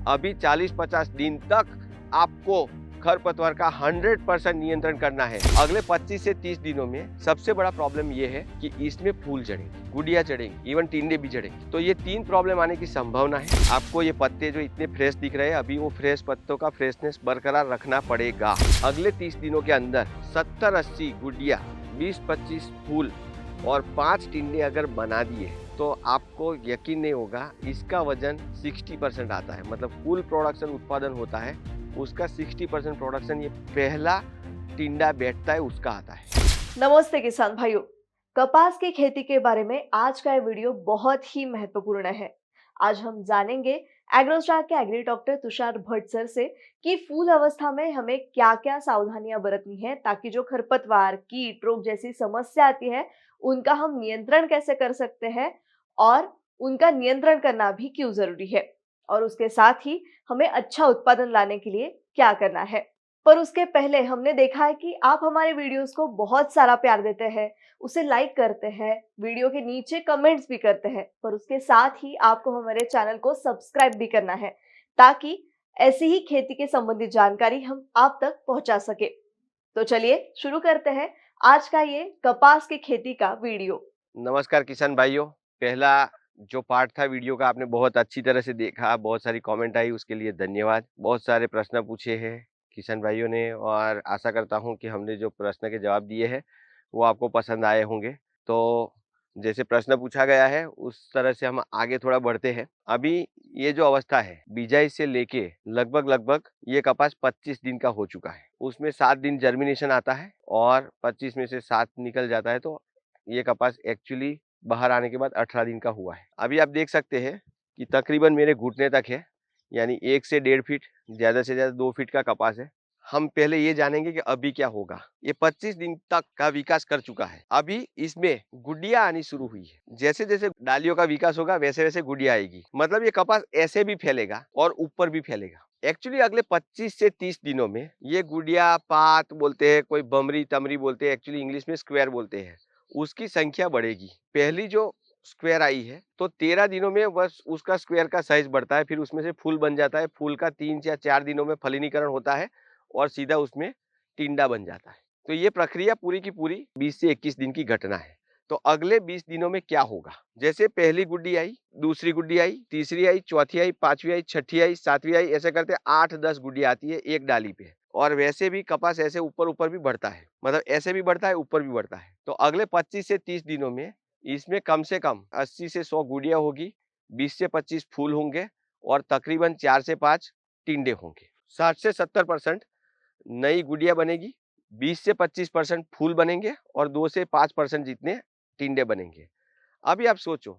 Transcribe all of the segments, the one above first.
अभी 40-50 दिन तक आपको खरपतवार का 100% नियंत्रण करना है। अगले 25 से 30 दिनों में सबसे बड़ा प्रॉब्लम ये है कि इसमें फूल झड़ेंगे, गुड़िया झड़ेंगी, इवन टिंडे भी झड़ेंगे। तो ये 3 प्रॉब्लम आने की संभावना है। आपको ये पत्ते जो इतने फ्रेश दिख रहे हैं, अभी वो फ्रेश पत्तों का फ्रेशनेस बरकरार रखना पड़ेगा। अगले 30 दिनों के अंदर 70-80 गुड़िया, 20-25 फूल और 5 टिंडे अगर बना दिए तो आपको यकीन नहीं होगा, इसका वजन 60% आता है। मतलब फुल प्रोडक्शन उत्पादन होता है, उसका 60% प्रोडक्शन ये पहला टिंडा बैठता है उसका आता है। नमस्ते किसान भाइयों। कपास की खेती के बारे में आज का ये वीडियो बहुत ही महत्वपूर्ण है। आज हम जानेंगे एग्रोस्टार के agri doctor Tushar Bhatt sir से कि फूल अवस्था में हमें क्या क्या सावधानियां बरतनी है ताकि जो खरपतवार, कीट, रोग जैसी समस्या आती है उनका हम नियंत्रण कैसे कर सकते हैं और उनका नियंत्रण करना भी क्यों जरूरी है, और उसके साथ ही हमें अच्छा उत्पादन लाने के लिए क्या करना है। पर उसके पहले हमने देखा है कि आप हमारे वीडियोस को बहुत सारा प्यार देते हैं, उसे लाइक करते हैं, वीडियो के नीचे कमेंट्स भी करते हैं, पर उसके साथ ही आपको हमारे चैनल को सब्सक्राइब भी करना है ताकि ऐसी ही खेती के संबंधित जानकारी हम आप तक पहुंचा सके। तो चलिए शुरू करते हैं आज का ये कपास की खेती का वीडियो। नमस्कार किसान भाइयों। पहला जो पार्ट था वीडियो का आपने बहुत अच्छी तरह से देखा, बहुत सारी कमेंट आई, उसके लिए धन्यवाद। बहुत सारे प्रश्न पूछे हैं किसान भाइयों ने और आशा करता हूं कि हमने जो प्रश्न के जवाब दिए हैं वो आपको पसंद आए होंगे। तो जैसे प्रश्न पूछा गया है उस तरह से हम आगे थोड़ा बढ़ते हैं। अभी ये जो अवस्था है बिजाई से लेके लगभग ये कपास 25 दिन का हो चुका है। उसमें 7 दिन जर्मिनेशन आता है और 25 में से 7 निकल जाता है, तो ये कपास एक्चुअली बाहर आने के बाद 18 दिन का हुआ है। अभी आप देख सकते हैं कि तकरीबन मेरे घुटने तक है, यानी 1 से 1.5 फीट, ज्यादा से ज्यादा 2 फीट का कपास है। हम पहले ये जानेंगे कि अभी क्या होगा। ये 25 दिन तक का विकास कर चुका है। अभी इसमें गुड्डियां आनी शुरू हुई है। जैसे जैसे डालियों का विकास होगा वैसे वैसे गुड्डियां आएगी। मतलब ये कपास ऐसे भी फैलेगा और ऊपर भी फैलेगा। एक्चुअली अगले 25 से 30 दिनों में ये गुडिया, पात बोलते हैं, कोई बमरी तमरी बोलते हैं, एक्चुअली इंग्लिश में स्क्वायर बोलते हैं, उसकी संख्या बढ़ेगी। पहली जो स्क्वायर आई है तो 13 दिनों में बस उसका स्क्वायर का साइज बढ़ता है, फिर उसमें से फूल बन जाता है। फूल का 3 या 4 दिनों में फलिनीकरण होता है और सीधा उसमें टिंडा बन जाता है। तो ये प्रक्रिया पूरी की पूरी 20 से 21 दिन की घटना है। तो अगले 20 दिनों में क्या होगा, जैसे पहली गुड्डी आई, दूसरी गुड्डी आई, तीसरी आई, चौथी आई, पांचवी आई, छठी आई, सातवीं आई, ऐसे करते 8-10 गुड्डी आती है एक डाली पे। और वैसे भी कपास ऐसे ऊपर ऊपर भी बढ़ता है, मतलब ऐसे भी बढ़ता है, ऊपर भी बढ़ता है। तो अगले 25 से 30 दिनों में इसमें कम से कम 80 से 100 गुड़िया होगी, 20 से 25 फूल होंगे और तकरीबन 4 से 5 टिंडे होंगे। 60 से 70% नई गुड़िया बनेगी, 20 से 25% फूल बनेंगे और 2 से 5% जितने टिंडे बनेंगे। अभी आप सोचो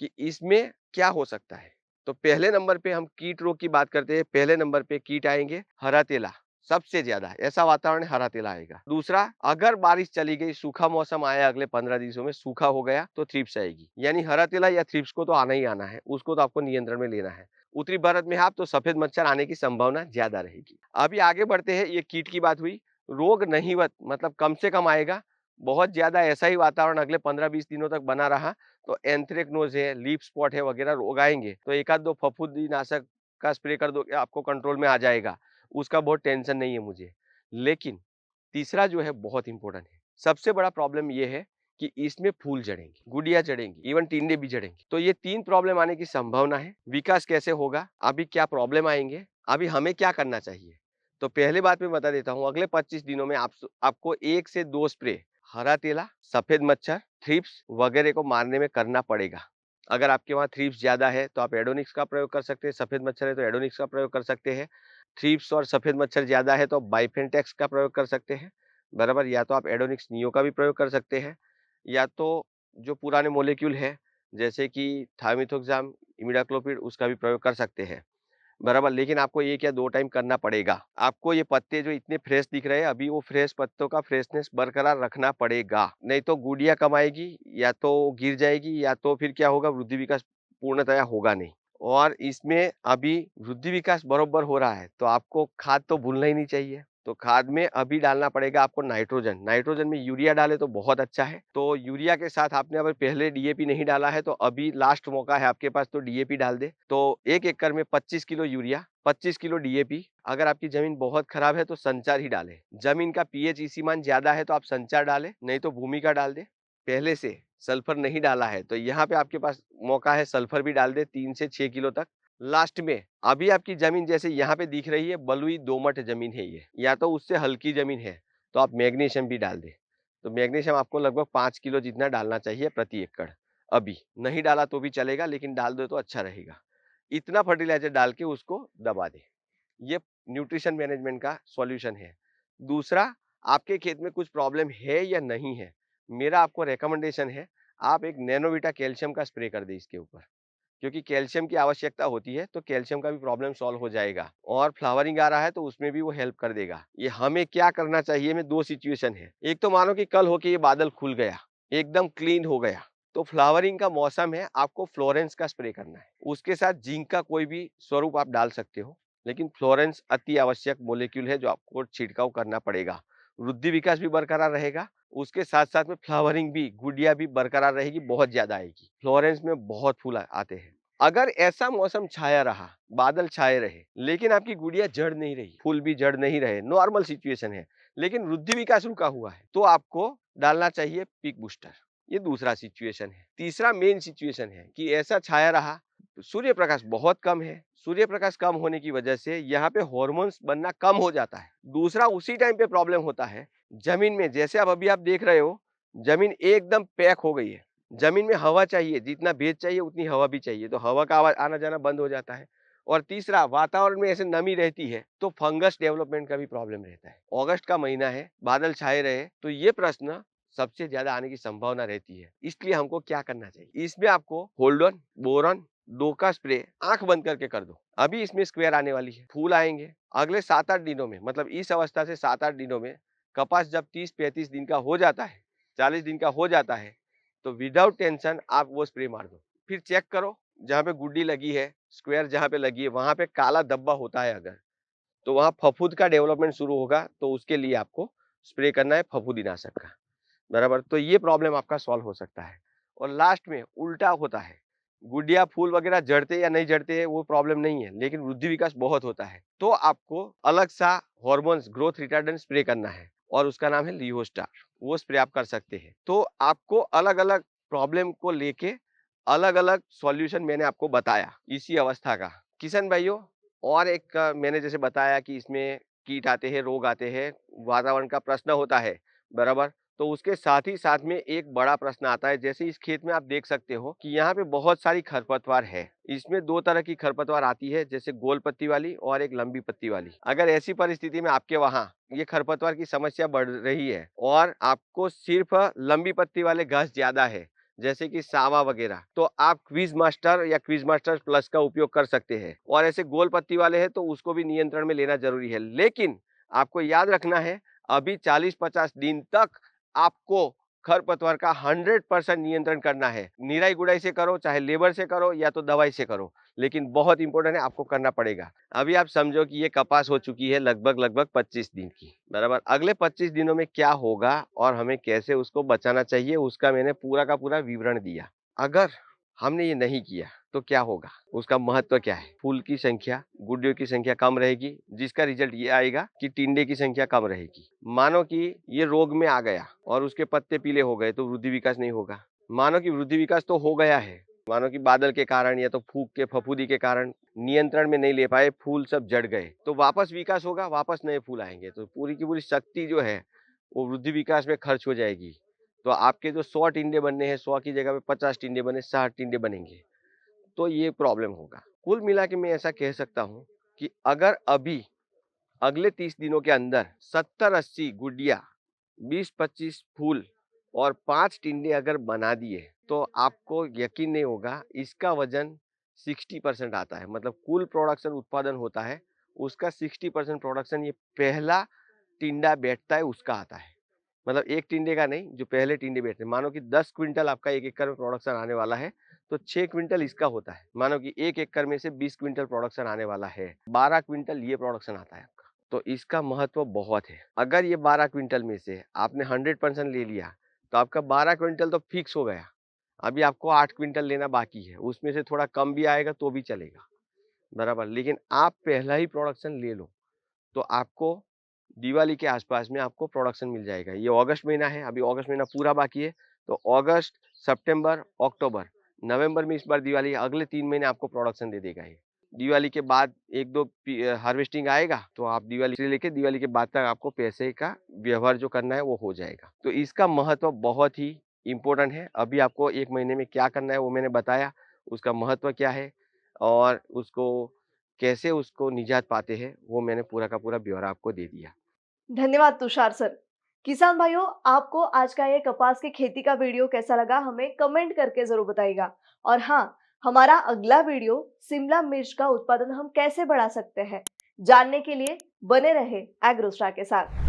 कि इसमें क्या हो सकता है। तो पहले नंबर पे हम कीट रोग की बात करते हैं। पहले नंबर पे कीट आएंगे हरा तेला, सबसे ज्यादा ऐसा वातावरण हरा तेला आएगा। दूसरा, अगर बारिश चली गई, सूखा मौसम आया, अगले 15 दिनों में सूखा हो गया तो थ्रिप्स आएगी। यानी हरा तेला या थ्रिप्स को तो आना ही आना है, उसको तो आपको नियंत्रण में लेना है। उत्तरी भारत में आप तो सफेद मच्छर आने की संभावना ज्यादा रहेगी। अभी आगे बढ़ते हैं। ये कीट की बात हुई। रोग नहींवत, मतलब कम से कम आएगा। बहुत ज्यादा ऐसा ही वातावरण अगले 15-20 दिनों तक बना रहा तो एंथ्रेक्नोज है, लीफ स्पॉट है वगैरह रोग आएंगे। तो एक आध दो फफूंदी नाशक का स्प्रे कर दो, आपको कंट्रोल में आ जाएगा। उसका बहुत टेंशन नहीं है मुझे। लेकिन तीसरा जो है बहुत इंपॉर्टेंट है। सबसे बड़ा प्रॉब्लम ये है कि इसमें फूल जड़ेंगे, गुड़िया जड़ेंगी, इवन टिंडे भी जड़ेंगे। तो ये 3 प्रॉब्लम आने की संभावना है। विकास कैसे होगा, अभी क्या प्रॉब्लम आएंगे, अभी हमें क्या करना चाहिए। तो पहले बात मैं बता देता हूँ। अगले 25 दिनों में आपको 1 से 2 स्प्रे हरा तेला, सफेद मच्छर, थ्रिप्स वगैरह को मारने में करना पड़ेगा। अगर आपके वहाँ थ्रिप्स ज्यादा है तो आप एडोनिक्स का प्रयोग कर सकते हैं, सफेद मच्छर है तो एडोनिक्स का प्रयोग कर सकते हैं। थ्रिप्स और सफेद मच्छर ज्यादा है तो बाइफेंटेक्स का प्रयोग कर सकते हैं, बराबर। या तो आप एडोनिक्स नियो का भी प्रयोग कर सकते हैं, या तो जो पुराने मोलेक्यूल है जैसे कि थाइमिथोक्साम, इमिडाक्लोपिड, उसका भी प्रयोग कर सकते हैं, बराबर। लेकिन आपको 1 या 2 टाइम करना पड़ेगा। आपको ये पत्ते जो इतने फ्रेश दिख रहे हैं, अभी वो फ्रेश पत्तों का फ्रेशनेस बरकरार रखना पड़ेगा, नहीं तो गुड़िया कम आएगी, या तो गिर जाएगी, या तो फिर क्या होगा, वृद्धि विकास पूर्णतया होगा नहीं। और इसमें अभी वृद्धि विकास बरोबर हो रहा है तो आपको खाद तो भूलना ही नहीं चाहिए। तो खाद में अभी डालना पड़ेगा आपको नाइट्रोजन। नाइट्रोजन में यूरिया डाले तो बहुत अच्छा है। तो यूरिया के साथ आपने अगर पहले डीएपी नहीं डाला है तो अभी लास्ट मौका है आपके पास, तो डीएपी डाल दे। तो 1 एकड़ में 25 किलो यूरिया 25 किलो डीएपी। अगर आपकी जमीन बहुत खराब है तो संचार ही डालें। जमीन का पीएच इसी मान ज्यादा है तो आप संचार डालें, नहीं तो भूमि का डाल दें। पहले से सल्फर नहीं डाला है तो यहाँ पे आपके पास मौका है, सल्फर भी डाल दे 3 से 6 किलो तक। लास्ट में अभी आपकी जमीन जैसे यहाँ पे दिख रही है, बलुई दोमट जमीन है ये, या तो उससे हल्की जमीन है तो आप मैग्नीशियम भी डाल दें। तो मैग्नीशियम आपको लगभग 5 किलो जितना डालना चाहिए प्रति एकड़। अभी नहीं डाला तो भी चलेगा, लेकिन डाल दो तो अच्छा रहेगा। इतना फर्टिलाइजर डाल के उसको दबा दें। ये न्यूट्रिशन मैनेजमेंट का सॉल्यूशन है। दूसरा, आपके खेत में कुछ प्रॉब्लम है या नहीं है, मेरा आपको रिकमेंडेशन है, आप एक नैनोविटा कैल्शियम का स्प्रे कर दें इसके ऊपर, क्योंकि कैल्शियम की आवश्यकता होती है तो कैल्शियम का भी प्रॉब्लम सॉल्व हो जाएगा। और फ्लावरिंग आ रहा है तो उसमें भी वो हेल्प कर देगा। ये हमें क्या करना चाहिए, में 2 सिचुएशन है। एक तो मानो कि कल होके ये बादल खुल गया, एकदम क्लीन हो गया, तो फ्लावरिंग का मौसम है, आपको फ्लोरेंस का स्प्रे करना है। उसके साथ जिंक का कोई भी स्वरूप आप डाल सकते हो, लेकिन फ्लोरेंस अति आवश्यक मोलेक्यूल है जो आपको छिड़काव करना पड़ेगा। वृद्धि विकास भी बरकरार रहेगा, उसके साथ साथ में फ्लावरिंग भी, गुडिया भी बरकरार रहेगी, बहुत ज्यादा आएगी। फ्लोरेंस में बहुत फूल आते हैं। अगर ऐसा मौसम छाया रहा, बादल छाए रहे, लेकिन आपकी गुड़िया जड़ नहीं रही, फूल भी जड़ नहीं रहे, नॉर्मल सिचुएशन है, लेकिन वृद्धि विकास रुका हुआ है, तो आपको डालना चाहिए पीक बूस्टर। ये दूसरा सिचुएशन है। तीसरा मेन सिचुएशन है कि ऐसा छाया रहा, सूर्य प्रकाश बहुत कम है, सूर्य प्रकाश कम होने की वजह से यहाँ पे हार्मोन्स बनना कम हो जाता है। दूसरा, उसी टाइम पे प्रॉब्लम होता है जमीन में, जैसे अब अभी आप देख रहे हो जमीन एकदम पैक हो गई है, जमीन में हवा चाहिए, जितना भेज चाहिए उतनी हवा भी चाहिए, तो हवा का आवाज आना जाना बंद हो जाता है। और तीसरा, वातावरण में ऐसे नमी रहती है तो फंगस डेवलपमेंट का भी प्रॉब्लम रहता है। अगस्त का महीना है, बादल छाए रहे तो ये प्रश्न सबसे ज्यादा आने की संभावना रहती है। इसलिए हमको क्या करना चाहिए, इसमें आपको होल्डन, बोरॉन, 2 का स्प्रे आंख बंद करके कर दो। अभी इसमें स्क्वायर आने वाली है, फूल आएंगे अगले 7-8 दिनों में, मतलब इस अवस्था से 7-8 दिनों में कपास जब 30-35 दिन का हो जाता है, 40 दिन का हो जाता है, तो विदाउट टेंशन आप वो स्प्रे मार दो। फिर चेक करो जहाँ पे गुड्डी लगी है, स्क्वायर जहाँ पे लगी है, वहां पे काला धब्बा होता है अगर, तो वहां फफूंद का डेवलपमेंट शुरू होगा, तो उसके लिए आपको स्प्रे करना है फफूंदीनाशक का। बराबर, तो ये प्रॉब्लम आपका सॉल्व हो सकता है। और लास्ट में उल्टा होता है, गुडिया फूल वगैरह जड़ते या नहीं जड़ते वो प्रॉब्लम नहीं है, लेकिन वृद्धि विकास बहुत होता है, तो आपको अलग सा हार्मोन्स ग्रोथ रिटार्डेंट स्प्रे करना है, और उसका नाम है लियोस्टार। वो स्प्रे आप कर सकते हैं। तो आपको अलग अलग प्रॉब्लम को लेके अलग अलग सॉल्यूशन मैंने आपको बताया इसी अवस्था का। किशन भाइयों, और एक मैंने जैसे बताया कि इसमें कीट आते हैं, रोग आते हैं, वातावरण का प्रश्न होता है, बराबर, तो उसके साथ ही साथ में एक बड़ा प्रश्न आता है। जैसे इस खेत में आप देख सकते हो कि यहाँ पे बहुत सारी खरपतवार है। इसमें 2 तरह की खरपतवार आती है, जैसे गोल पत्ती वाली और एक लंबी पत्ती वाली। अगर ऐसी परिस्थिति में आपके वहां ये खरपतवार की समस्या बढ़ रही है और आपको सिर्फ लंबी पत्ती वाले घास ज्यादा है, जैसे कि सावा वगैरह, तो आप क्विज मास्टर या क्विज मास्टर प्लस का उपयोग कर सकते हैं। और ऐसे गोल पत्ती वाले हैं तो उसको भी नियंत्रण में लेना जरूरी है। लेकिन आपको याद रखना है, अभी 40-50 दिन तक आपको खरपतवार का 100% नियंत्रण करना है। निराई गुड़ाई से करो, चाहे लेबर से करो या तो दवाई से करो, लेकिन बहुत इंपॉर्टेंट है, आपको करना पड़ेगा। अभी आप समझो कि ये कपास हो चुकी है लगभग 25 दिन की, बराबर। अगले 25 दिनों में क्या होगा और हमें कैसे उसको बचाना चाहिए, उसका मैंने पूरा का पूरा विवरण दिया। अगर हमने ये नहीं किया तो क्या होगा, उसका महत्व क्या है। फूल की संख्या, गुड्डियों की संख्या कम रहेगी, जिसका रिजल्ट ये आएगा कि टिंडे की संख्या कम रहेगी। मानो कि ये रोग में आ गया और उसके पत्ते पीले हो गए तो वृद्धि विकास नहीं होगा। मानो कि वृद्धि विकास तो हो गया है, मानो कि बादल के कारण या तो फूक के, फफूंदी के कारण नियंत्रण में नहीं ले पाए, फूल सब जड़ गए, तो वापस विकास होगा, वापस नए फूल आएंगे, तो पूरी की पूरी शक्ति जो है वो वृद्धि विकास में खर्च हो जाएगी। तो आपके जो 100 टिंडे बनने हैं, 100 की जगह पे 50 टिंडे बने, 60 टिंडे बनेंगे, तो ये प्रॉब्लम होगा। कुल मिला के मैं ऐसा कह सकता हूँ कि अगर अभी अगले 30 दिनों के अंदर 70-80 गुड्डिया, 20-25 फूल और 5 टिंडे अगर बना दिए, तो आपको यकीन नहीं होगा, इसका वजन 60% आता है। मतलब कुल प्रोडक्शन उत्पादन होता है, उसका 60% प्रोडक्शन ये पहला टिंडा बैठता है उसका आता है। मतलब एक टिंडे का नहीं, जो पहले टिंडे बैठते हैं। मानो कि 10 क्विंटल आपका 1 एकड़ में प्रोडक्शन आने वाला है, तो 6 क्विंटल इसका होता है। मानो कि 1 एकड़ में से 20 क्विंटल प्रोडक्शन आने वाला है, 12 क्विंटल ये प्रोडक्शन आता है आपका। तो इसका महत्व बहुत है। अगर ये 12 क्विंटल में से आपने 100% ले लिया, तो आपका 12 क्विंटल तो फिक्स हो गया। अभी आपको 8 क्विंटल लेना बाकी है, उसमें से थोड़ा कम भी आएगा तो भी चलेगा। बराबर। लेकिन आप पहला ही प्रोडक्शन ले लो, तो आपको दिवाली के आसपास में आपको प्रोडक्शन मिल जाएगा। ये अगस्त महीना है, अभी अगस्त महीना पूरा बाकी है, तो अगस्त, सितंबर, अक्टूबर, नवंबर में इस बार दिवाली है, अगले 3 महीने आपको प्रोडक्शन दे देगा ये। दिवाली के बाद 1-2 हार्वेस्टिंग आएगा, तो आप दिवाली से लेके दिवाली के बाद तक आपको पैसे का व्यवहार जो करना है वो हो जाएगा। तो इसका महत्व बहुत ही इम्पोर्टेंट है। अभी आपको 1 महीने में क्या करना है वो मैंने बताया, उसका महत्व क्या है और उसको कैसे उसको निजात पाते हैं, वो मैंने पूरा का पूरा ब्यौरा आपको दे दिया। धन्यवाद तुषार सर। किसान भाइयों, आपको आज का ये कपास की खेती का वीडियो कैसा लगा हमें कमेंट करके ज़रूर बताइएगा। और हाँ, हमारा अगला वीडियो शिमला मिर्च का उत्पादन हम कैसे बढ़ा सकते हैं, जानने के लिए बने रहे एग्रोस्टार के साथ।